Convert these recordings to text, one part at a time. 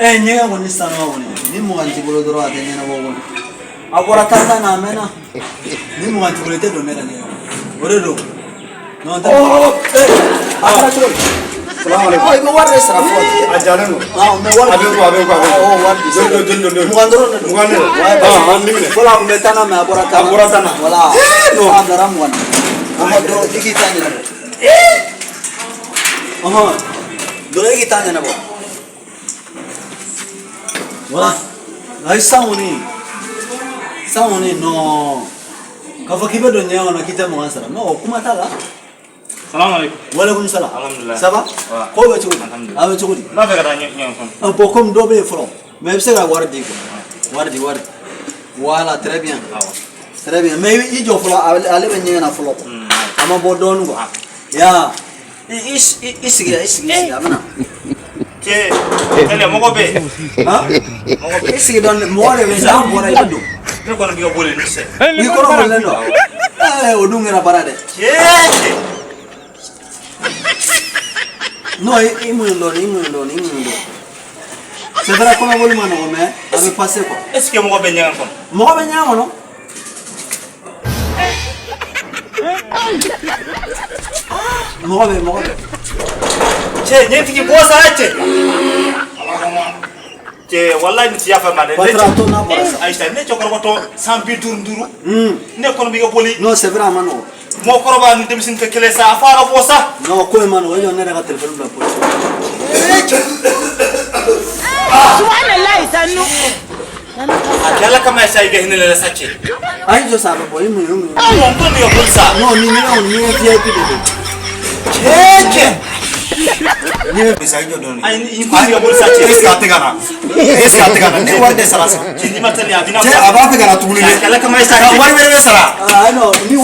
Nyinga woni sana woni. Ni muganti bolo doro ate nyina wogo. Agora tata na mena. Ni muganti bolo te do mena ne. Ore do. No ta. Agora chori. Salam alaikum. Ay mo warre sara fo. Ajana no. Me warre. Abe ko. Oh warre. Do. Mugandoro. Ah ni ne. Bola ko metana me agora tana. Agora tana. Wala. No. Agora mo wan. Amado dikita ni na. Aha. Do dikita ni na bo. Wala. Ay sauni no. Kafa kibe do nyama na kita mo ansara. No kuma tala. Salam alaikum. Walaikum salam. Alhamdulillah. Ça va? Ko be chudi. Alhamdulillah. Abe chudi. Na fe kada nyam fam. Un peu comme dobe fro. Mais c'est la wardi ko. Wardi. Voilà, très bien. Très bien. Mais il jo fro ale be nyana fro. Ama bo don go. Ya. Isi amana. Ke ele mo ko be. Ha? Isi don mo le be da bora ido. Ne ko na biga bole ni se. Ni ko no le no. Odungira parade. Ke. No, imundo. C'est vrai qu'on a voulu m'en remettre, avec passé quoi. Est-ce que mo ko be nyang fam? Mo be nyama no? Mo be. Che, nyenti ki bosa ache. Che, wallahi ni siya fa mane. Patrato na bosa. Aisha ne chokor ko to sampi nduru. Ne ko no biga bole. No, c'est vrai mano. Mo ko ba ni demisin ke kele sa afara bosa. No, ko mano, yo ne daga telephone la police. Subhanallah sanu. Akala kama sai ga hinele sache. Ai jo sabe boy mu. Mo ko ni yo bolsa. No, ni VIP de. Che. Ni pesa jo don. Ai ni ko ni yo bolsa che. Eskate gana. Ne warde sara sa. Ni matali adina. Che aba fe gana tuguni ne. Akala kama sai Ka war mere sara. No, ni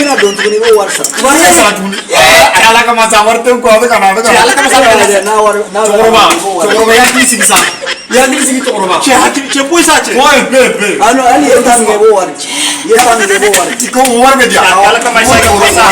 na don tuguni wo war sara. War sara tuguni. Akala kama sa war tun ko abe kana. Akala kama sa na war Chokoroba ya ni sigisa. Ya ni sigi chokoroba. Che poisa che. Be. Ano ali etan ge wo war. Yetan ge wo war. Ko war be dia. Akala kama sai ga bosa.